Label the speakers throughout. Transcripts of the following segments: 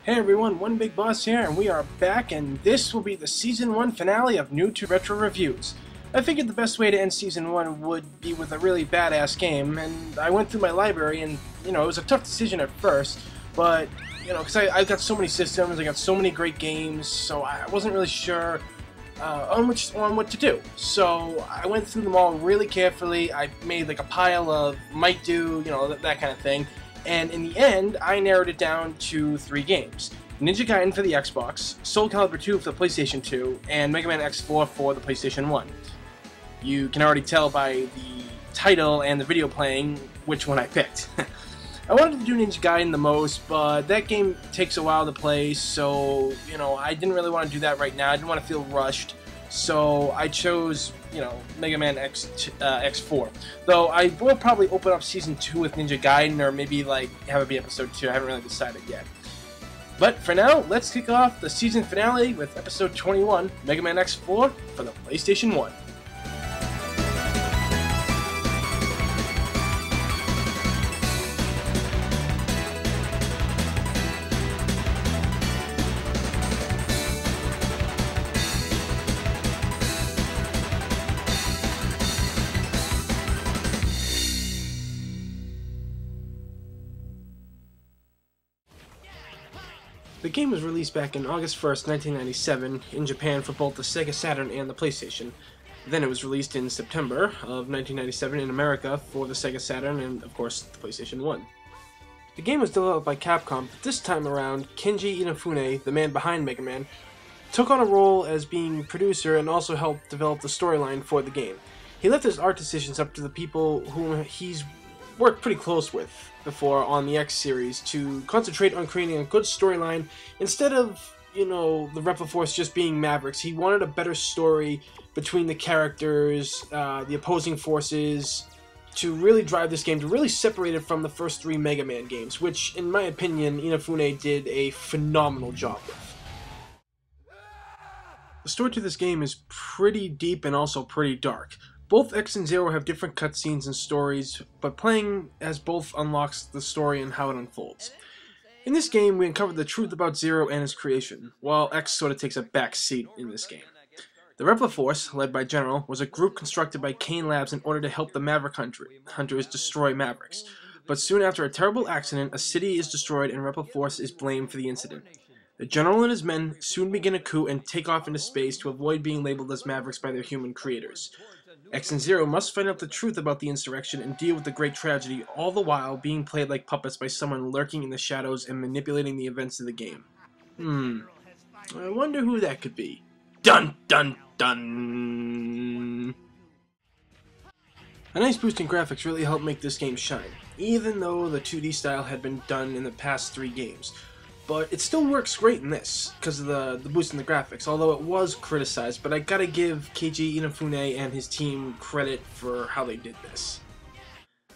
Speaker 1: Hey everyone, One Big Boss here, and we are back, and this will be the Season 1 finale of New to Retro Reviews. I figured the best way to end Season 1 would be with a really badass game, and I went through my library, and, it was a tough decision at first, but, because I got so many systems, I got so many great games, so I wasn't really sure on what to do. So I went through them all really carefully. I made like a pile of might do, that kind of thing. And in the end, I narrowed it down to 3 games. Ninja Gaiden for the Xbox, Soul Calibur 2 for the PlayStation 2, and Megaman X4 for the PlayStation 1. You can already tell by the title and the video playing which one I picked. I wanted to do Ninja Gaiden the most, but that game takes a while to play, so, I didn't really want to do that right now. I didn't want to feel rushed, so I chose, Megaman X4. Though I will probably open up Season 2 with Ninja Gaiden, or maybe, have it be Episode 2. I haven't really decided yet. But for now, let's kick off the season finale with Episode 21, Megaman X4 for the PlayStation 1. The game was released back in August 1st, 1997 in Japan for both the Sega Saturn and the PlayStation. Then it was released in September of 1997 in America for the Sega Saturn and, of course, the PlayStation 1. The game was developed by Capcom, but this time around, Kenji Inafune, the man behind Mega Man, took on a role as being producer and also helped develop the storyline for the game. He left his art decisions up to the people whom he's worked pretty close with before on the X series to concentrate on creating a good storyline instead of, the Repli Force just being Mavericks. He wanted a better story between the characters, the opposing forces, to really drive this game, to really separate it from the first 3 Mega Man games, which, in my opinion, Inafune did a phenomenal job with. The story to this game is pretty deep and also pretty dark. Both X and Zero have different cutscenes and stories, but playing as both unlocks the story and how it unfolds. In this game, we uncover the truth about Zero and his creation, while X sort of takes a back seat in this game. The Repli Force, led by General, was a group constructed by Kane Labs in order to help the Maverick Hunters destroy Mavericks. But soon after a terrible accident, a city is destroyed and Repli Force is blamed for the incident. The General and his men soon begin a coup and take off into space to avoid being labeled as Mavericks by their human creators. X and Zero must find out the truth about the insurrection and deal with the great tragedy, all the while being played like puppets by someone lurking in the shadows and manipulating the events of the game. I wonder who that could be. Dun dun dun! A nice boost in graphics really helped make this game shine, even though the 2D style had been done in the past 3 games. But it still works great in this, because of the boost in the graphics, although it was criticized, but I gotta give Keiji Inafune and his team credit for how they did this.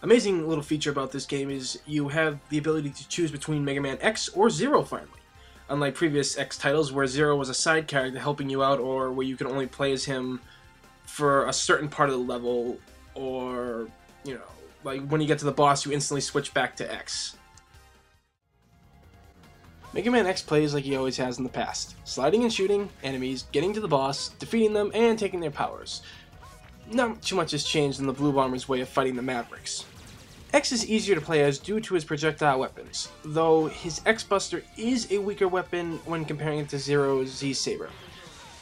Speaker 1: Amazing little feature about this game is you have the ability to choose between Mega Man X or Zero finally. Unlike previous X titles where Zero was a side character helping you out, or where you could only play as him for a certain part of the level, or, like when you get to the boss you instantly switch back to X. Mega Man X plays like he always has in the past, sliding and shooting enemies, getting to the boss, defeating them, and taking their powers. Not too much has changed in the Blue Bomber's way of fighting the Mavericks. X is easier to play as due to his projectile weapons, though his X-Buster is a weaker weapon when comparing it to Zero's Z-Saber.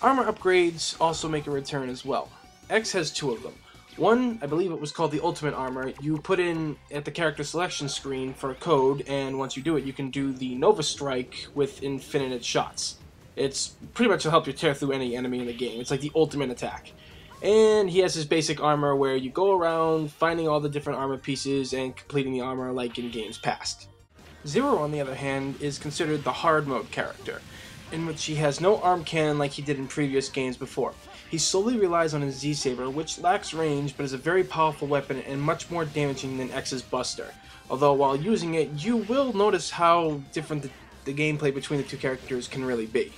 Speaker 1: Armor upgrades also make a return as well. X has 2 of them. One, I believe it was called the Ultimate Armor, you put in at the character selection screen for a code, and once you do it, you can do the Nova Strike with infinite shots. It's pretty much will help you tear through any enemy in the game. It's like the ultimate attack. And he has his basic armor where you go around finding all the different armor pieces and completing the armor like in games past. Zero, on the other hand, is considered the hard mode character, in which he has no arm cannon like he did in previous games before. He solely relies on his Z-Saber, which lacks range but is a very powerful weapon and much more damaging than X's Buster. Although while using it, you will notice how different the gameplay between the 2 characters can really be.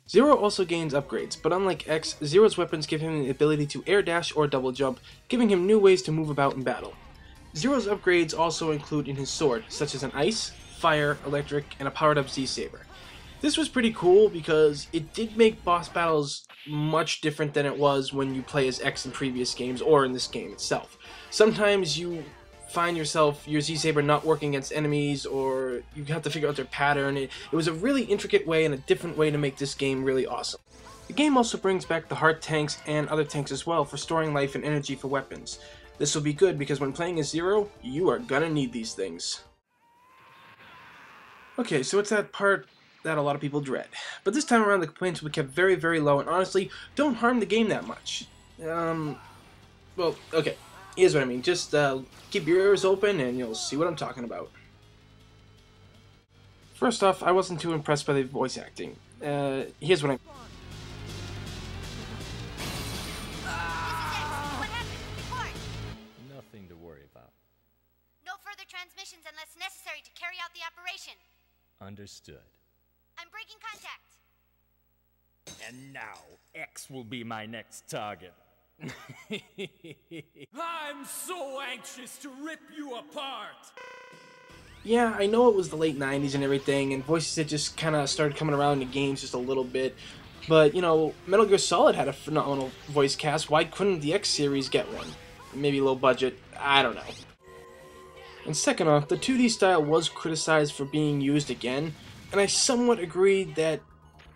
Speaker 1: Zero also gains upgrades, but unlike X, Zero's weapons give him the ability to air dash or double jump, giving him new ways to move about in battle. Zero's upgrades also include in his sword, such as an ice, fire, electric, and a powered up Z-Saber. This was pretty cool because it did make boss battles much different than it was when you play as X in previous games or in this game itself. Sometimes you find yourself, your Z-Saber not working against enemies, or you have to figure out their pattern. It was a really intricate way and a different way to make this game really awesome. The game also brings back the heart tanks and other tanks as well for storing life and energy for weapons. This will be good because when playing as Zero, you are gonna need these things. Okay, so it's that part that a lot of people dread. But this time around the complaints will be kept very, very low and honestly don't harm the game that much. Well, okay, here's what I mean. Just keep your ears open and you'll see what I'm talking about. First off, I wasn't too impressed by the voice acting. Here's what I mean.
Speaker 2: Nothing to worry about.
Speaker 3: No further transmissions unless necessary to carry out the operation.
Speaker 2: Understood.
Speaker 3: I'm breaking contact.
Speaker 2: And now, X will be my next target.
Speaker 4: I'm so anxious to rip you apart!
Speaker 1: Yeah, I know it was the late 90s and everything, and voices had just kind of started coming around in the games just a little bit. But, you know, Metal Gear Solid had a phenomenal voice cast. Why couldn't the X series get one? Maybe low budget, I don't know. And second off, the 2D style was criticized for being used again, and I somewhat agree that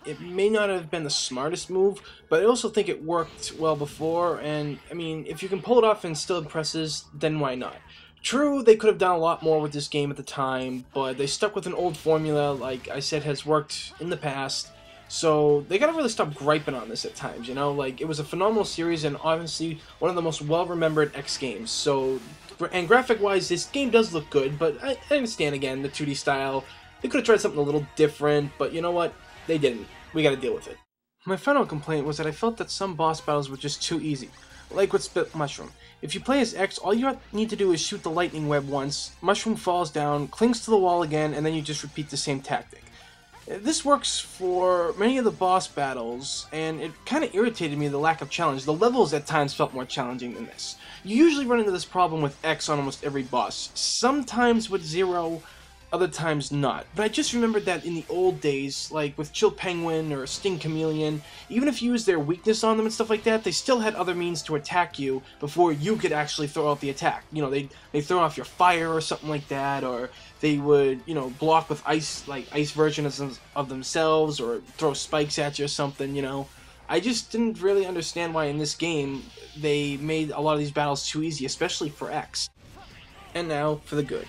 Speaker 1: it may not have been the smartest move, but I also think it worked well before, and I mean, if you can pull it off and still impresses, then why not? True, they could have done a lot more with this game at the time, but they stuck with an old formula, like I said, has worked in the past, so they gotta really stop griping on this at times, you know? Like, it was a phenomenal series and honestly one of the most well-remembered X games, so, and graphic-wise, this game does look good, but I understand, again, the 2D style. They could have tried something a little different, but you know what? They didn't. We gotta deal with it. My final complaint was that I felt that some boss battles were just too easy, like with Split Mushroom. If you play as X, all you need to do is shoot the lightning web once, Mushroom falls down, clings to the wall again, and then you just repeat the same tactic. This works for many of the boss battles, and it kind of irritated me, the lack of challenge. The levels at times felt more challenging than this. You usually run into this problem with X on almost every boss. Sometimes with Zero, other times not. But I just remembered that in the old days, like with Chill Penguin or Sting Chameleon, even if you used their weakness on them and stuff like that, they still had other means to attack you before you could actually throw out the attack. You know, they'd throw off your fire or something like that, or they would, you know, block with ice, like ice versions of themselves, or throw spikes at you or something, you know. I just didn't really understand why in this game they made a lot of these battles too easy, especially for X. And now for the good.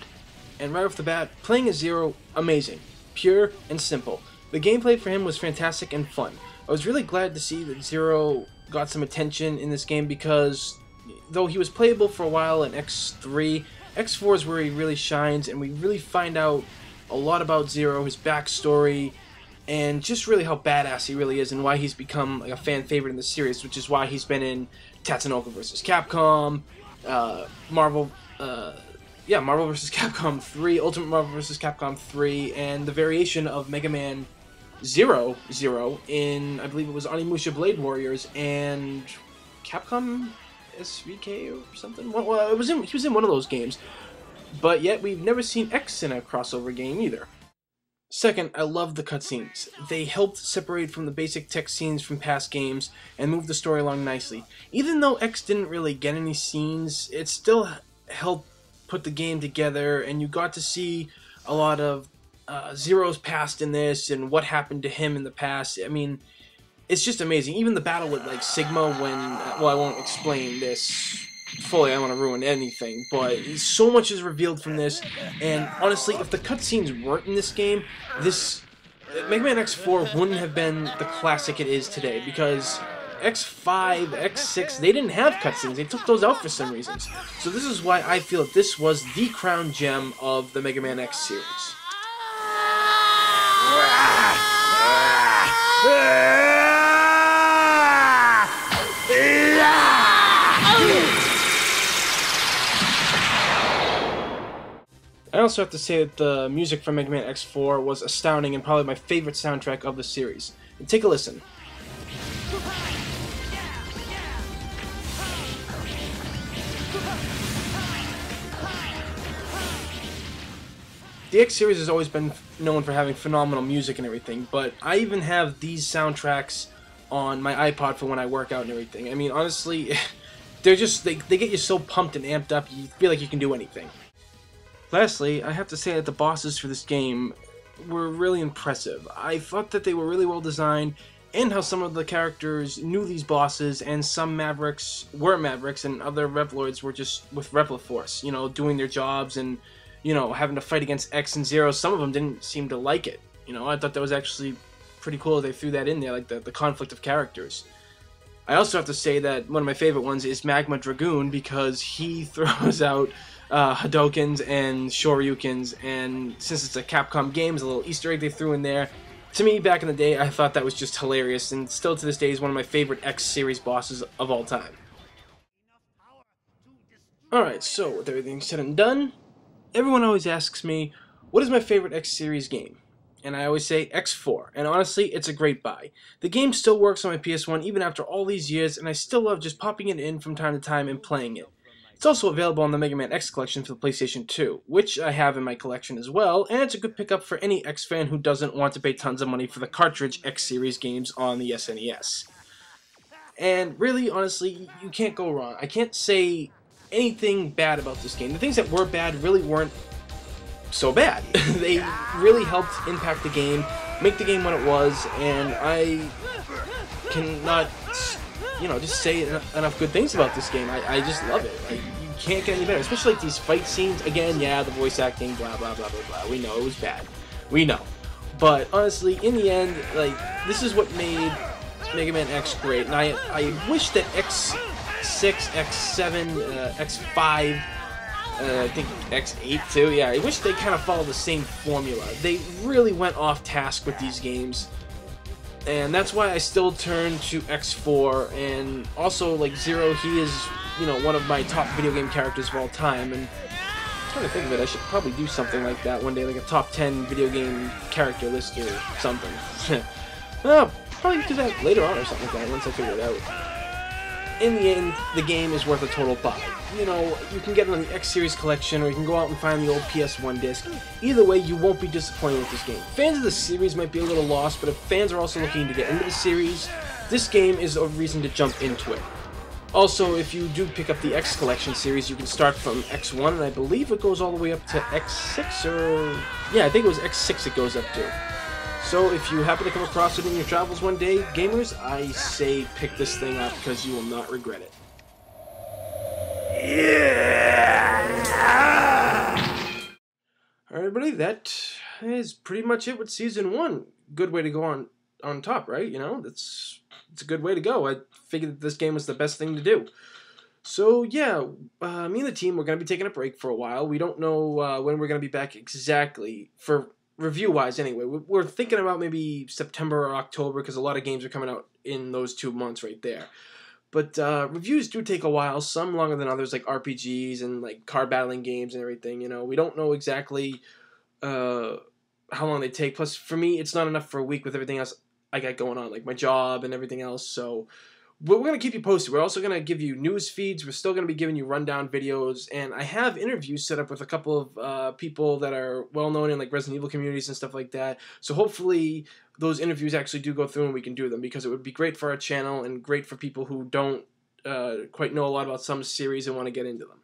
Speaker 1: And right off the bat, playing as Zero, amazing. Pure and simple. The gameplay for him was fantastic and fun. I was really glad to see that Zero got some attention in this game because, though he was playable for a while in X3, X4 is where he really shines, and we really find out a lot about Zero, his backstory, and just really how badass he really is and why he's become like a fan favorite in the series, which is why he's been in Tatsunoko vs. Capcom, Marvel vs. Capcom 3, Ultimate Marvel vs. Capcom 3, and the variation of Megaman Zero in, I believe it was Onimusha Blade Warriors, and Capcom SVK or something? Well, he was in one of those games, but yet we've never seen X in a crossover game either. Second, I love the cutscenes. They helped separate from the basic text scenes from past games and move the story along nicely. Even though X didn't really get any scenes, it still helped put the game together, and you got to see a lot of Zero's past in this and what happened to him in the past. I mean, it's just amazing. Even the battle with like Sigma when, well, I won't explain this fully, I don't want to ruin anything, but so much is revealed from this, and honestly, if the cutscenes weren't in this game, this Megaman X4 wouldn't have been the classic it is today, because X5, X6, they didn't have cutscenes. They took those out for some reasons. So this is why I feel that this was the crown gem of the Mega Man X series. I also have to say that the music from Mega Man X4 was astounding and probably my favorite soundtrack of the series. And take a listen. The X series has always been known for having phenomenal music and everything, but I even have these soundtracks on my iPod for when I work out and everything. I mean, honestly, they get you so pumped and amped up, you feel like you can do anything. Lastly, I have to say that the bosses for this game were really impressive. I thought that they were really well designed, and how some of the characters knew these bosses, and some Mavericks were Mavericks, and other Reploids were just with Repliforce, you know, doing their jobs and, you know, having to fight against X and Zero. Some of them didn't seem to like it. You know, I thought that was actually pretty cool that they threw that in there, like the conflict of characters. I also have to say that one of my favorite ones is Magma Dragoon, because he throws out Hadokens and Shoryukens, and since it's a Capcom game, it's a little Easter egg they threw in there. To me, back in the day, I thought that was just hilarious, and still to this day is one of my favorite X-series bosses of all time. Alright, so with everything said and done, everyone always asks me, what is my favorite X-series game? And I always say X4, and honestly, it's a great buy. The game still works on my PS1 even after all these years, and I still love just popping it in from time to time and playing it. It's also available on the Megaman X collection for the PlayStation 2, which I have in my collection as well, and it's a good pickup for any X fan who doesn't want to pay tons of money for the cartridge X-series games on the SNES. And really, honestly, you can't go wrong. I can't say anything bad about this game. The things that were bad really weren't so bad. They really helped impact the game, make the game what it was, and I cannot, you know, just say enough good things about this game. I just love it. You can't get any better, especially like these fight scenes. Again, yeah, the voice acting, blah blah blah blah blah. We know it was bad. We know. But honestly, in the end, like, this is what made Mega Man X great, and I wish that X6, X7, X5, I think X8 too, yeah, I wish they kind of followed the same formula. They really went off task with these games, and that's why I still turn to X4, and also, like, Zero, he is, you know, one of my top video game characters of all time, and I'm trying to think of it, I should probably do something like that one day, like a top 10 video game character list or something. Well, probably do that later on or something like that, once I figure it out. In the end, the game is worth a total buy. You know, you can get it on the X-Series collection, or you can go out and find the old PS1 disc. Either way, you won't be disappointed with this game. Fans of the series might be a little lost, but if fans are also looking to get into the series, this game is a reason to jump into it. Also, if you do pick up the X Collection series, you can start from X1, and I believe it goes all the way up to X6, or... yeah, I think it was X6 it goes up to. So if you happen to come across it in your travels one day, gamers, I say pick this thing up because you will not regret it. Alright everybody, that is pretty much it with Season 1. Good way to go on top, right? You know, it's a good way to go. I figured that this game was the best thing to do. So yeah, me and the team, we're going to be taking a break for a while. We don't know when we're going to be back exactly, for review-wise anyway. We're thinking about maybe September or October, because a lot of games are coming out in those 2 months right there. But reviews do take a while, some longer than others, like RPGs and like card battling games and everything. You know, we don't know exactly how long they take. Plus, for me, it's not enough for a week with everything else I got going on, like my job and everything else. So we're going to keep you posted. We're also going to give you news feeds. We're still going to be giving you rundown videos. And I have interviews set up with a couple of people that are well-known in like Resident Evil communities and stuff like that. So hopefully those interviews actually do go through and we can do them, because it would be great for our channel and great for people who don't quite know a lot about some series and want to get into them.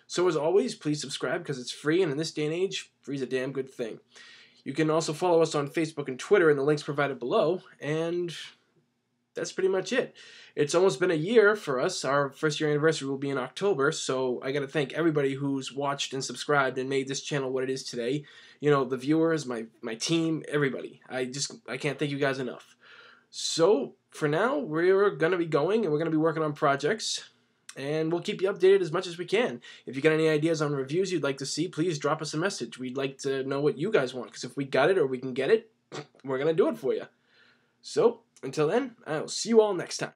Speaker 1: So as always, please subscribe because it's free, and in this day and age, free is a damn good thing. You can also follow us on Facebook and Twitter in the links provided below, and that's pretty much it. It's almost been a year for us. Our first year anniversary will be in October, so I gotta thank everybody who's watched and subscribed and made this channel what it is today. You know, the viewers, my team, everybody. I can't thank you guys enough. So, for now, we're gonna be going, and we're gonna be working on projects, and we'll keep you updated as much as we can. If you got any ideas on reviews you'd like to see, please drop us a message. We'd like to know what you guys want, because if we got it or we can get it, we're gonna do it for you. So, until then, I'll see you all next time.